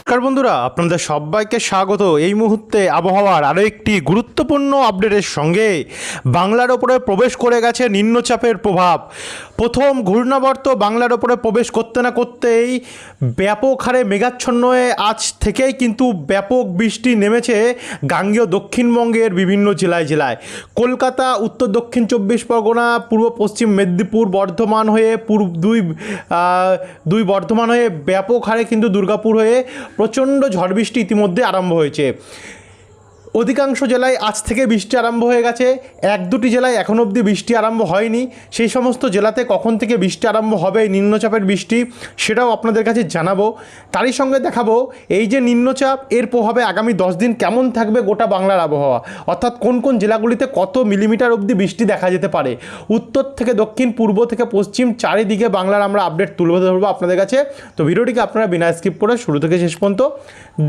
নমস্কার বন্ধুরা, আপনাদের সবাইকে স্বাগত। এই মুহূর্তে আবহাওয়ার আরও একটি গুরুত্বপূর্ণ আপডেটের সঙ্গে বাংলার ওপরে প্রবেশ করে গেছে নিম্নচাপের প্রভাব। প্রথম ঘূর্ণাবর্ত বাংলার ওপরে প্রবেশ করতে না করতেই ব্যাপক হারে মেঘাচ্ছন্ন হয়ে আজ থেকেই কিন্তু ব্যাপক বৃষ্টি নেমেছে গাঙ্গেয় দক্ষিণবঙ্গের বিভিন্ন জেলায় জেলায়। কলকাতা, উত্তর দক্ষিণ 24 পরগনা, পূর্ব পশ্চিম মেদিনীপুর, বর্ধমান হয়ে দুই বর্ধমান হয়ে ব্যাপক হারে কিন্তু দুর্গাপুর হয়ে প্রচণ্ড ঝড় বৃষ্টি ইতিমধ্যে আরম্ভ হয়েছে। অধিকাংশ জেলায় আজ থেকে বৃষ্টি আরম্ভ হয়ে গেছে। এক দুটি জেলায় এখনও অবধি বৃষ্টি আরম্ভ হয়নি। সেই সমস্ত জেলাতে কখন থেকে বৃষ্টি আরম্ভ হবে, নিম্নচাপের বৃষ্টি, সেটাও আপনাদের কাছে জানাবো। তারই সঙ্গে দেখাবো এই যে নিম্নচাপ, এর প্রভাবে আগামী 10 দিন কেমন থাকবে গোটা বাংলার আবহাওয়া, অর্থাৎ কোন কোন জেলাগুলিতে কত মিলিমিটার অবধি বৃষ্টি দেখা যেতে পারে। উত্তর থেকে দক্ষিণ, পূর্ব থেকে পশ্চিম, চারিদিকে বাংলার আমরা আপডেট তুলে ধরবো আপনাদের কাছে। তো ভিডিওটিকে আপনারা বিনা স্কিপ করে শুরু থেকে শেষ পর্যন্ত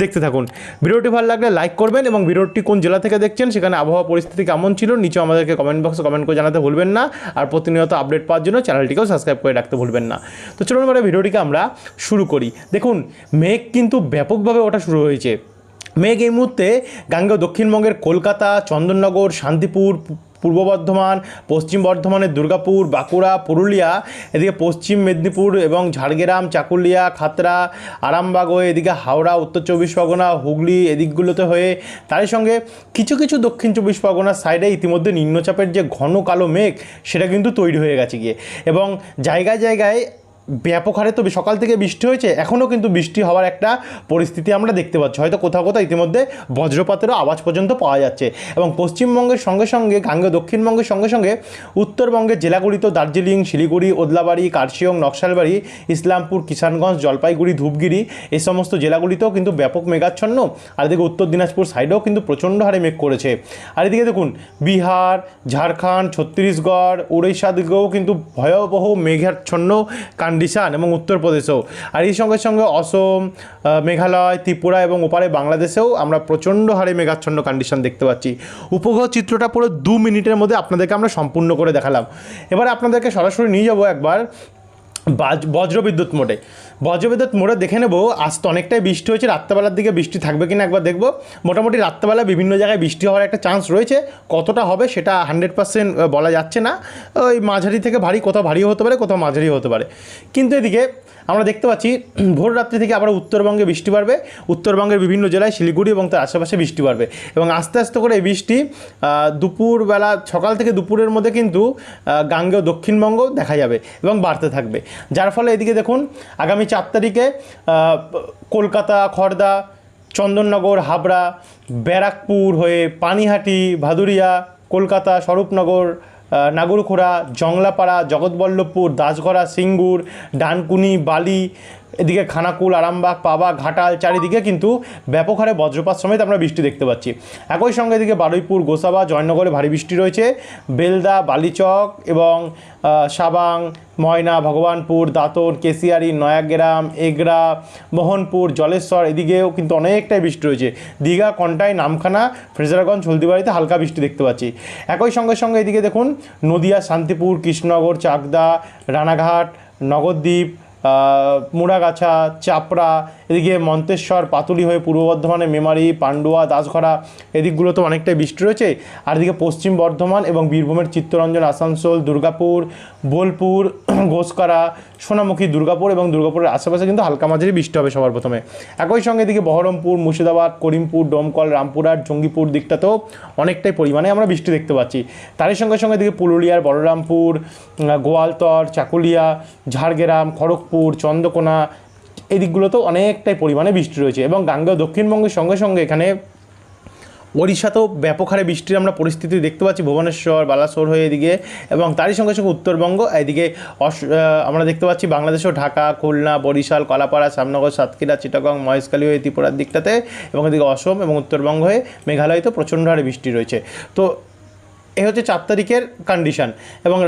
দেখতে থাকুন। ভিডিওটি ভালো লাগলে লাইক করবেন এবং ভিডিওটি কোন জেলা থেকে দেখছেন, সেখানে আবহাওয়া পরিস্থিতি কেমন ছিল, নিচে আমাদেরকে কমেন্ট বক্সে কমেন্ট করে জানাতে ভুলবেন না। আর প্রতিনিয়ত আপডেট পাওয়ার জন্য চ্যানেলটিকেও সাবস্ক্রাইব করে রাখতে ভুলবেন না। তো চলুন এবারে ভিডিওটিকে আমরা শুরু করি। দেখুন, মেঘ কিন্তু ব্যাপকভাবে ওঠা শুরু হয়েছে। মেঘ এই মুহূর্তে গাঙ্গেয় দক্ষিণবঙ্গের কলকাতা, চন্দননগর, শান্তিপুর, পূর্ব বর্ধমান, পশ্চিম বর্ধমানের দুর্গাপুর, বাঁকুড়া, পুরুলিয়া, এদিকে পশ্চিম মেদিনীপুর এবং ঝাড়গ্রাম, চাকুলিয়া, খাতড়া, আরামবাগ হয়ে এদিকে হাওড়া, উত্তর 24 পরগনা, হুগলি, এদিকগুলোতে হয়ে তারই সঙ্গে কিছু কিছু দক্ষিণ 24 পরগনার সাইডে ইতিমধ্যে নিম্নচাপের যে ঘন কালো মেঘ, সেটা কিন্তু তৈরি হয়ে গেছে গিয়ে, এবং জায়গায় জায়গায় ব্যাপক হারে তো সকাল থেকে বৃষ্টি হয়েছে, এখনও কিন্তু বৃষ্টি হওয়ার একটা পরিস্থিতি আমরা দেখতে পাচ্ছি। হয়তো কোথাও কোথাও ইতিমধ্যে বজ্রপাতেরও আওয়াজ পর্যন্ত পাওয়া যাচ্ছে। এবং পশ্চিমবঙ্গের সঙ্গে সঙ্গে গাঙ্গেয় দক্ষিণবঙ্গের সঙ্গে সঙ্গে উত্তরবঙ্গের জেলাগুলিতেও দার্জিলিং, শিলিগুড়ি, ওদলাবাড়ি, কার্শিয়ং, নকশালবাড়ি, ইসলামপুর, কিষানগঞ্জ, জলপাইগুড়ি, ধূপগিরি, এই সমস্ত জেলাগুলিতেও কিন্তু ব্যাপক মেঘাচ্ছন্ন। আর এদিকে উত্তর দিনাজপুর সাইডেও কিন্তু প্রচণ্ড হারে মেঘ করেছে। আর এদিকে দেখুন, বিহার, ঝাড়খণ্ড, ছত্তিশগড়, উড়িষ্যার দিকেও কিন্তু ভয়াবহ মেঘাচ্ছন্ন কন্ডিশন, এবং উত্তরপ্রদেশেও। আর এই সঙ্গে সঙ্গে অসম, মেঘালয়, ত্রিপুরা এবং ওপারে বাংলাদেশেও আমরা প্রচণ্ড হারে মেঘাচ্ছন্ন কন্ডিশন দেখতে পাচ্ছি। উপগ্রহ চিত্রটা পুরো 2 মিনিটের মধ্যে আপনাদেরকে আমরা সম্পূর্ণ করে দেখালাম। এবার আপনাদেরকে সরাসরি নিয়ে যাবো একবার বজ্রবিদ্যুৎ মোডে। বজ্রবিদ্যুৎ মোডে দেখে নেব আজ তো অনেকটাই বৃষ্টি হয়েছে, রাত্রেবেলার দিকে বৃষ্টি থাকবে কিনা একবার দেখব। মোটামুটি রাত্রেবেলা বিভিন্ন জায়গায় বৃষ্টি হওয়ার একটা চান্স রয়েছে। কতটা হবে সেটা 100% বলা যাচ্ছে না। ওই মাঝারি থেকে ভারী, কোথাও ভারীও হতে পারে, কোথাও মাঝারিও হতে পারে। কিন্তু এদিকে আমরা দেখতে পাচ্ছি ভোর রাত্রি থেকে আবার উত্তরবঙ্গে বৃষ্টি বাড়বে। উত্তরবঙ্গের বিভিন্ন জেলায়, শিলিগুড়ি এবং তার আশেপাশে বৃষ্টি বাড়বে, এবং আস্তে আস্তে করে এই বৃষ্টি দুপুরবেলা, সকাল থেকে দুপুরের মধ্যে কিন্তু গাঙ্গেয় দক্ষিণবঙ্গ দেখা যাবে এবং বাড়তে থাকবে। যার ফলে এদিকে দেখুন, আগামী 4 তারিখে কলকাতা, খড়দা, চন্দননগর, হাবড়া, ব্যারাকপুর হয়ে পানিহাটি, ভাদুরিয়া, কলকাতা, স্বরূপনগর, নাগরখোড়া, জংলাপাড়া, জগৎবল্লভপুর, দাসগড়া, সিঙ্গুর, ডানকুনি, বালি, এদিকে খানাকুল, আরামবাগ, পাবা, ঘাটাল, চারিদিকে কিন্তু ব্যাপক হারে বজ্রপাত সমেত আমরা বৃষ্টি দেখতে পাচ্ছি। একই সঙ্গে এদিকে বারুইপুর, গোসাবা, জয়নগরে ভারী বৃষ্টি রয়েছে। বেলদা, বালিচক এবং সাবাং, ময়না, ভগবানপুর, দাঁতন, কেশিয়ারি, নয়াগ্রাম, এগরা, মোহনপুর, জলেশ্বর, এদিকেও কিন্তু অনেকটাই বৃষ্টি রয়েছে। দীঘা, কন্টাই, নামখানা, ফ্রেজারগঞ্জ, হলদিবাড়িতে হালকা বৃষ্টি দেখতে পাচ্ছি। একই সঙ্গে সঙ্গে এদিকে দেখুন, নদিয়া, শান্তিপুর, কৃষ্ণনগর, চাকদা, রানাঘাট, নগরদ্বীপ, মুড়াগাছা, চাপড়া, এদিকে মন্তেশ্বর, পাতুলি হয়ে পূর্ব বর্ধমানে মেমারি, পান্ডুয়া, দাসগড়া, এদিকগুলোতে অনেকটাই বৃষ্টি রয়েছে। আর এদিকে পশ্চিম বর্ধমান এবং বীরভূমের চিত্তরঞ্জন, আসানসোল, দুর্গাপুর, বোলপুর, ঘোষকরা, সোনামুখী, দুর্গাপুর এবং দুর্গাপুরের আশেপাশে কিন্তু হালকা মাঝারি বৃষ্টি হবে সবার প্রথমে। একই সঙ্গে এদিকে বহরমপুর, মুর্শিদাবাদ, করিমপুর, ডোমকল, রামপুরহাট, জঙ্গিপুর দিকটাতেও অনেকটাই পরিমাণে আমরা বৃষ্টি দেখতে পাচ্ছি। তারই সঙ্গে সঙ্গে এদিকে পুরুলিয়ার বলরামপুর, গোয়ালতর, চাকুলিয়া, ঝাড়গ্রাম, খড়গপুর, চন্দ্রকোনা, এই দিকগুলোতেও অনেকটাই পরিমাণে বৃষ্টি রয়েছে। এবং গাঙ্গেয় দক্ষিণবঙ্গের সঙ্গে সঙ্গে এখানে ওড়িশাতেও ব্যাপক হারে বৃষ্টির আমরা পরিস্থিতি দেখতে পাচ্ছি, ভুবনেশ্বর, বালাসোর হয়ে এদিকে, এবং তারই সঙ্গে সঙ্গে উত্তরবঙ্গ, এদিকে আমরা দেখতে পাচ্ছি বাংলাদেশেও ঢাকা, খুলনা, বরিশাল, কলাপাড়া, শ্যামনগর, সাতক্ষীরা, চিটাগং, মহেশখালী হয়ে ত্রিপুরার দিকটাতে, এবং এদিকে অসম এবং উত্তরবঙ্গ হয়ে মেঘালয়তেও প্রচণ্ড হারে বৃষ্টি রয়েছে। তো এই হচ্ছে 4 তারিখের কন্ডিশন। এবং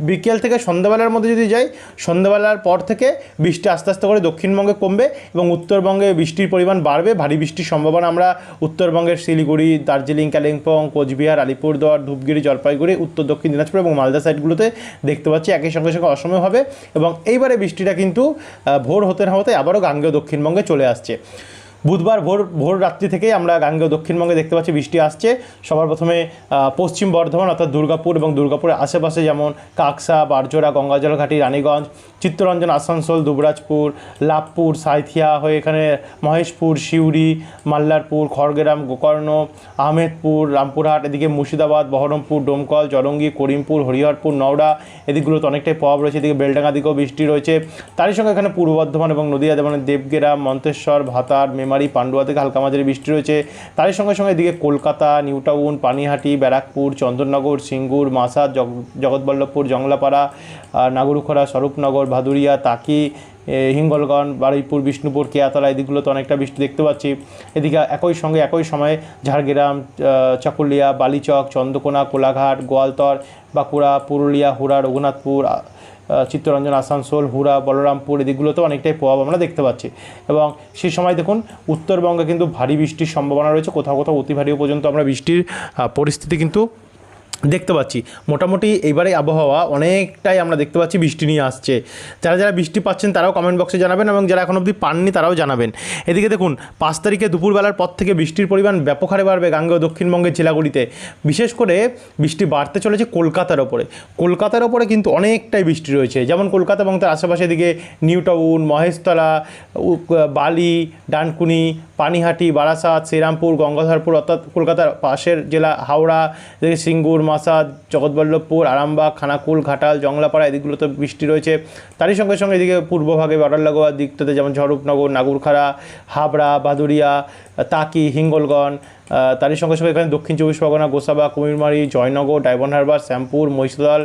বিকেল থেকে সন্ধ্যাবেলার মধ্যে যদি যাই, সন্ধ্যাবেলার পর থেকে বৃষ্টি আস্তে আস্তে করে দক্ষিণবঙ্গে কমবে এবং উত্তরবঙ্গে বৃষ্টির পরিমাণ বাড়বে। ভারী বৃষ্টির সম্ভাবনা আমরা উত্তরবঙ্গের শিলিগুড়ি, দার্জিলিং, কালিম্পং, কোচবিহার, আলিপুরদুয়ার, ধূপগিরি, জলপাইগুড়ি, উত্তর দক্ষিণ দিনাজপুর এবং মালদা সাইডগুলোতে দেখতে পাচ্ছি। একই সঙ্গে সঙ্গে অসমে হবে, এবং এইবারে বৃষ্টিটা কিন্তু ভোর হতে না হতে আবারও গাঙ্গেয় দক্ষিণবঙ্গে চলে আসছে। বুধবার ভোর রাত্রি থেকেই আমরা গাঙ্গেয় দক্ষিণবঙ্গে দেখতে পাচ্ছি বৃষ্টি আসছে। সবার প্রথমে পশ্চিম বর্ধমান অর্থাৎ দুর্গাপুর এবং দুর্গাপুরের আশেপাশে যেমন কাকসা, বারজোড়া, গঙ্গাজলঘাটি, রানীগঞ্জ, চিত্তরঞ্জন, আসানসোল, দুবরাজপুর, লাভপুর, সাঁইথিয়া হয়ে এখানে মহেশপুর, সিউড়ি, মাল্লারপুর, খড়গ্রাম, গোকর্ণ, আহমেদপুর, রামপুরহাট, এদিকে মুর্শিদাবাদ, বহরমপুর, ডোমকল, জলঙ্গি, করিমপুর, হরিহরপুর, নওড়া এদিকগুলোতে অনেকটাই প্রভাব রয়েছে। এদিকে বেলডাঙ্গা দিকেও বৃষ্টি রয়েছে। তারই সঙ্গে এখানে পূর্ব বর্ধমান এবং নদীয়া যেমন দেবগ্রাম, মন্তেশ্বর, ভাতার, মেমারি, পান্ডুয়া থেকে হালকা মাঝারি বৃষ্টি রয়েছে। তারই সঙ্গে সঙ্গে এদিকে কলকাতা, নিউ টাউন, পানিহাটি, ব্যারাকপুর, চন্দননগর, সিঙ্গুর, মাসাদ, জগৎবল্লভপুর, জংলাপাড়া, নাগরুখরা, স্বরূপনগর, ভাদুরিয়া, তাকি, হিঙ্গলগঞ্জ, বারুইপুর, বিষ্ণুপুর, কেয়াতলা এদিকগুলোতে অনেকটা বৃষ্টি দেখতে পাচ্ছি। এদিকে একই সময়ে ঝাড়গ্রাম, চাকুলিয়া, বালিচক, চন্দ্রকোনা, কোলাঘাট, গোয়ালতর, বাঁকুড়া, পুরুলিয়া, হুড়া, রঘুনাথপুর, চিত্তরঞ্জন, আসানসোল, হুড়া, বলরামপুর এদিকগুলোতেও অনেকটাই প্রভাব আমরা দেখতে পাচ্ছি। এবং সেই সময় দেখুন উত্তরবঙ্গে কিন্তু ভারী বৃষ্টির সম্ভাবনা রয়েছে, কোথাও কোথাও অতি ভারীও পর্যন্ত আমরা বৃষ্টির পরিস্থিতি কিন্তু দেখতে পাচ্ছি। মোটামুটি এইবারে আবহাওয়া অনেকটাই আমরা দেখতে পাচ্ছি বৃষ্টি নিয়ে আসছে। যারা যারা বৃষ্টি পাচ্ছেন তারাও কমেন্ট বক্সে জানাবেন এবং যারা এখন অবধি পাননি তারাও জানাবেন। এদিকে দেখুন 5 তারিখে দুপুরবেলার পর থেকে বৃষ্টির পরিমাণ ব্যাপক হারে বাড়বে গাঙ্গেয় দক্ষিণবঙ্গের জেলাগুলিতে। বিশেষ করে বৃষ্টি বাড়তে চলেছে কলকাতার ওপরে কিন্তু অনেকটাই বৃষ্টি রয়েছে। যেমন কলকাতা এবং তার আশেপাশে এদিকে নিউ টাউন, মহেশতলা, বালি, ডানকুনি, পানিহাটি, বারাসাত, শ্রীরামপুর, গঙ্গাধরপুর অর্থাৎ কলকাতার পাশের জেলা হাওড়া, এদিকে সিঙ্গুর, মাসাদ, জগৎবল্লভপুর, আরামবাগ, খানাকুল, ঘাটাল, জংলাপাড়া এদিকগুলোতে বৃষ্টি রয়েছে। তারই সঙ্গে সঙ্গে এদিকে পূর্বভাগে বর্ডার লাগোয়া দিকটাতে যেমন স্বরূপনগর, নাগরখাড়া, হাবড়া, ভাদুরিয়া, তাকি, হিঙ্গলগঞ্জ, তারই সঙ্গে সঙ্গে এখানে দক্ষিণ 24 পরগনা, গোসাবা, কুমিরমারি, জয়নগর, ডায়মন্ড হারবার, শ্যামপুর, মহিষাদল,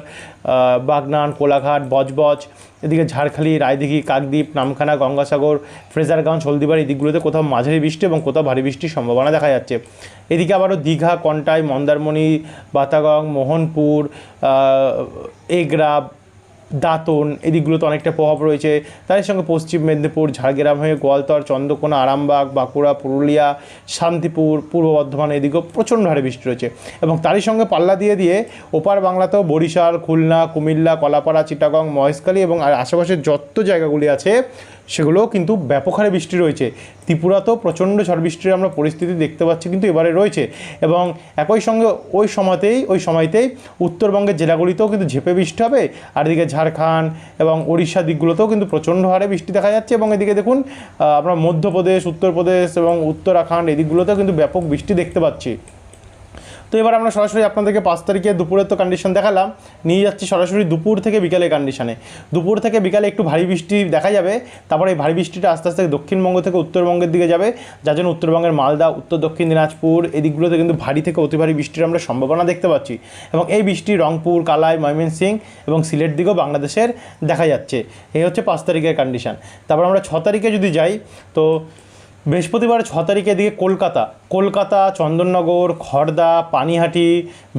বাগনান, কোলাঘাট, বজবজ, এদিকে ঝাড়খালি, রায়দিঘি, কাকদ্বীপ, নামখানা, গঙ্গাসাগর, ফ্রেজারগঞ্জ, হলদিবাড়ি দিকগুলোতে কোথাও মাঝারি বৃষ্টি এবং কোথাও ভারী বৃষ্টির সম্ভাবনা দেখা যাচ্ছে। এদিকে আবারও দীঘা, কন্টাই, মন্দারমণি, বাতাগং, মোহনপুর, এগরা, দাঁতন এদিকগুলোতে অনেকটা প্রভাব রয়েছে। তার সঙ্গে পশ্চিম মেদিনীপুর, ঝাড়গ্রাম হয়ে গোয়ালতর, চন্দ্রকোনা, আরামবাগ, বাঁকুড়া, পুরুলিয়া, শান্তিপুর, পূর্ব বর্ধমান এদিকেও প্রচণ্ড হারে বৃষ্টি রয়েছে। এবং তারই সঙ্গে পাল্লা দিয়ে ওপার বাংলাতেও বরিশাল, খুলনা, কুমিল্লা, কলাপাড়া, চিটাগং, মহেশখালী এবং আশেপাশের যত জায়গাগুলি আছে সেগুলোও কিন্তু ব্যাপক হারে বৃষ্টি রয়েছে। ত্রিপুরাতেও প্রচণ্ড ঝড় বৃষ্টির আমরা পরিস্থিতি দেখতে পাচ্ছি কিন্তু এবারে রয়েছে। এবং একই সঙ্গে ওই সময়তেই উত্তরবঙ্গের জেলাগুলিতেও কিন্তু ঝেঁপে বৃষ্টি হবে। আর এদিকে ঝাড়খণ্ড এবং ওড়িশা দিকগুলোতেও কিন্তু প্রচণ্ড হারে বৃষ্টি দেখা যাচ্ছে। এবং এদিকে দেখুন আমরা মধ্যপ্রদেশ, উত্তরপ্রদেশ এবং উত্তরাখণ্ড এদিকগুলোতেও কিন্তু ব্যাপক বৃষ্টি দেখতে পাচ্ছি। তো এবার আমরা সরাসরি আপনাদেরকে 5 তারিখে দুপুরের তো কন্ডিশন দেখালাম, নিয়ে যাচ্ছি সরাসরি দুপুর থেকে বিকালের কন্ডিশনে। দুপুর থেকে বিকালে একটু ভারী বৃষ্টি দেখা যাবে, তারপরে এই ভারী বৃষ্টিটা আস্তে আস্তে দক্ষিণবঙ্গ থেকে উত্তরবঙ্গের দিকে যাবে, যার জন্য উত্তরবঙ্গের মালদা, উত্তর দক্ষিণ দিনাজপুর এদিকগুলোতে কিন্তু ভারী থেকে অতি ভারী বৃষ্টির আমরা সম্ভাবনা দেখতে পাচ্ছি। এবং এই বৃষ্টি রংপুর, কালাই, ময়মনসিংহ এবং সিলেট দিকেও বাংলাদেশের দেখা যাচ্ছে। এই হচ্ছে 5 তারিখের কন্ডিশন। তারপর আমরা 6 তারিখে যদি যাই তো বৃহস্পতিবার 6 তারিখে দিকে কলকাতা, চন্দননগর, খড়দা, পানিহাটি,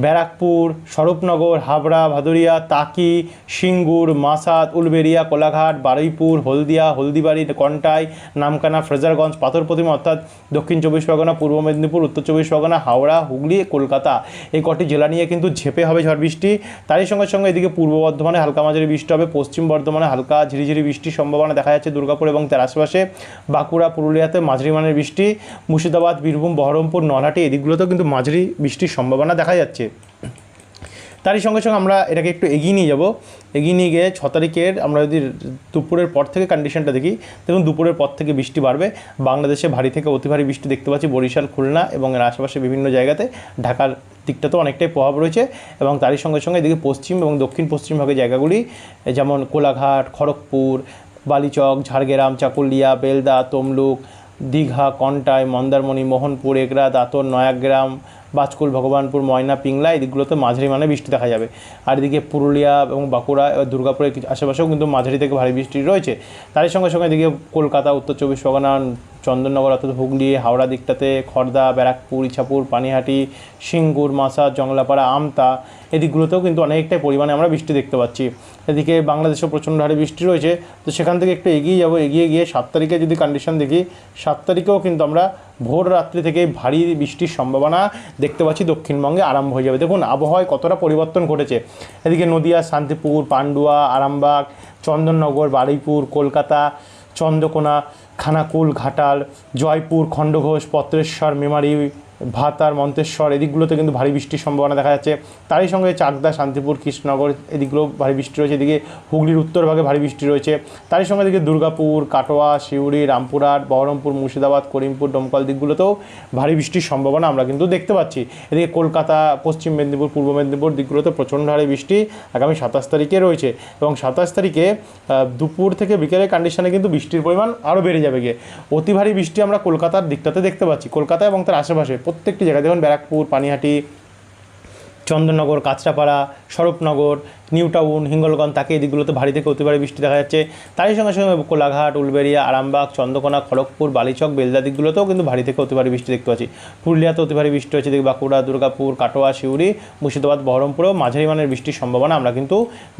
ব্যারাকপুর, স্বরূপনগর, হাবড়া, ভাদুরিয়া, তাকি, সিঙ্গুর, মাসাদ, উলবেড়িয়া, কোলাঘাট, বারুইপুর, হলদিয়া, হলদিবাড়ি, কন্টাই, নামখানা, ফ্রেজারগঞ্জ, পাথরপ্রতিমা অর্থাৎ দক্ষিণ 24 পরগনা, পূর্ব মেদিনীপুর, উত্তর 24 পরগনা, হাওড়া, হুগলি, কলকাতা এই কটি জেলা নিয়ে কিন্তু ঝেঁপে হবে ঝড় বৃষ্টি। তারই সঙ্গে সঙ্গে এদিকে পূর্ব বর্ধমানে হালকা মাঝারি বৃষ্টি হবে, পশ্চিম বর্ধমানে হালকা ঝিরিঝিরি বৃষ্টির সম্ভাবনা দেখা যাচ্ছে দুর্গাপুর এবং তার আশেপাশে, বাঁকুড়া, পুরুলিয়াতে মাঝারি মানের বৃষ্টি, মুর্শিদাবাদ, বীরভূম, বহরমপুর, নলহাটি এদিকগুলোতেও কিন্তু মাঝারি বৃষ্টির সম্ভাবনা দেখা যাচ্ছে। তারই সঙ্গে সঙ্গে আমরা এটাকে একটু এগিয়ে নিয়ে যাব। এগিয়ে নিয়ে গিয়ে 6 তারিখের আমরা যদি দুপুরের পর থেকে কন্ডিশনটা দেখি, দেখুন দুপুরের পর থেকে বৃষ্টি বাড়বে। বাংলাদেশে ভারী থেকে অতি ভারী বৃষ্টি দেখতে পাচ্ছি বরিশাল, খুলনা এবং এর আশেপাশে বিভিন্ন জায়গাতে, ঢাকার দিকটাতেও অনেকটাই প্রভাব রয়েছে। এবং তারই সঙ্গে সঙ্গে এদিকে পশ্চিম এবং দক্ষিণ পশ্চিম ভাগের জায়গাগুলি যেমন কোলাঘাট, খড়গপুর, বালিচক, ঝাড়গ্রাম, চাকুলিয়া, বেলদা, তমলুক, দীঘা, কন্টাই, মন্দারমণি, মোহনপুর, এগরা, দাঁতন, নয়াগ্রাম, বাজকুল, ভগবানপুর, ময়না, পিংলা এদিকগুলোতে মাঝারি মানে বৃষ্টি দেখা যাবে। আর এদিকে পুরুলিয়া এবং বাঁকুড়া, দুর্গাপুরের আশেপাশেও কিন্তু মাঝারি থেকে ভারী বৃষ্টি রয়েছে। তারই সঙ্গে সঙ্গে এদিকে কলকাতা, উত্তর 24 পরগনা, চন্দননগর অর্থাৎ হুগলি, হাওড়া দিকটাতে, খড়দা, ব্যারাকপুর, ইছাপুর, পানিহাটি, সিঙ্গুর, মাসাদ, জংলাপাড়া, আমতা এদিকগুলোতেও কিন্তু অনেকটাই পরিমাণে আমরা বৃষ্টি দেখতে পাচ্ছি। এদিকে বাংলাদেশেও প্রচণ্ড হারে বৃষ্টি রয়েছে। তো সেখান থেকে একটু এগিয়ে যাব, এগিয়ে গিয়ে 7 তারিখে যদি কন্ডিশন দেখি, 7 তারিখেও কিন্তু আমরা ভোর রাত্রি থেকে ভারী বৃষ্টির সম্ভাবনা দেখতে পাচ্ছি দক্ষিণবঙ্গে আরম্ভ হয়ে যাবে। দেখুন আবহাওয়ায় কতটা পরিবর্তন ঘটেছে। এদিকে নদিয়া, শান্তিপুর, পান্ডুয়া, আরামবাগ, চন্দননগর, বারুইপুর, কলকাতা, চন্দ্রকোনা, খানাকুল, ঘাটাল, জয়পুর, খণ্ডঘোষ, পত্রেশ্বর, মেমারি, ভাতার, মন্তেশ্বর এদিকগুলোতে কিন্তু ভারী বৃষ্টির সম্ভাবনা দেখা যাচ্ছে। তারই সঙ্গে চাকদা, শান্তিপুর, কৃষ্ণনগর এদিকগুলো ভারী বৃষ্টি রয়েছে। এদিকে হুগলির উত্তরভাগে ভারী বৃষ্টি রয়েছে। তারই সঙ্গে এদিকে দুর্গাপুর, কাটোয়া, সিউড়ি, রামপুরহাট, বহরমপুর, মুর্শিদাবাদ, করিমপুর, দমকল দিকগুলোতেও ভারী বৃষ্টির সম্ভাবনা আমরা কিন্তু দেখতে পাচ্ছি। এদিকে কলকাতা, পশ্চিম মেদিনীপুর, পূর্ব মেদিনীপুর দিকগুলোতে প্রচণ্ড হারে বৃষ্টি আগামী 27 তারিখে রয়েছে এবং 27 তারিখে দুপুর থেকে বিকেলের কন্ডিশনে কিন্তু বৃষ্টির পরিমাণ আরও বেড়ে যাবে গিয়ে। অতি ভারী বৃষ্টি আমরা কলকাতার দিকটাতে দেখতে পাচ্ছি। কলকাতা এবং তার আশেপাশে প্রত্যেকটি জায়গায় দেখুন, ব্যারাকপুর, পানিহাটি, চন্দননগর, কাঁচরাপাড়া, স্বরূপনগর, নিউ টাউন, হিঙ্গলগঞ্জ, তাকে এই দিকগুলোতে ভারী থেকে অতি ভারী বৃষ্টি দেখা যাচ্ছে। তারই সঙ্গে সঙ্গে কোলাঘাট, উলবেড়িয়া, আরামবাগ, চন্দ্রকোনা, খড়গপুর, বালিচক, বেলদা দিকগুলোতেও কিন্তু ভারী থেকে অতি ভারী বৃষ্টি দেখতে পাচ্ছি। পুরুলিয়াতে অতি ভারী বৃষ্টি হচ্ছে। দেখি বাঁকুড়া, দুর্গাপুর, কাটোয়া, সিউড়ি, মুর্শিদাবাদ, বহরমপুরেও মাঝারি মানের বৃষ্টির সম্ভাবনা আমরা কিন্তু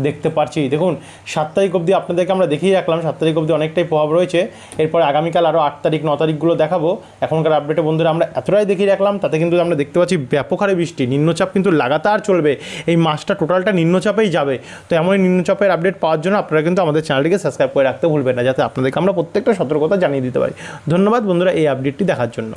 দেখতে পাচ্ছি। দেখুন 7 তারিখ অবধি আপনাদেরকে আমরা দেখিয়ে রাখলাম, 7 তারিখ অবধি অনেকটাই প্রভাব রয়েছে। এরপরে আগামীকাল আরও 8 তারিখ, 9 তারিখগুলো দেখাবো। এখনকার আপডেটে বন্ধুরা আমরা এতটাই দেখিয়ে রাখলাম, তাতে কিন্তু আমরা দেখতে পাচ্ছি ব্যাপক হারে বৃষ্টি, নিম্নচাপ কিন্তু লাগাতার চলবে। এই মাসটা টোটালটা নিম্নচাপেই যাবে। তো এমন নিম্নচাপের আপডেট পাওয়ার জন্য আপনারা কিন্তু আমাদের চ্যানেলটিকে সাবস্ক্রাইব করে রাখতে ভুলবেন না, যাতে আপনাদেরকে আমরা প্রত্যেকটা সতর্কতা জানিয়ে দিতে পারি। ধন্যবাদ বন্ধুরা এই আপডেটটি দেখার জন্য।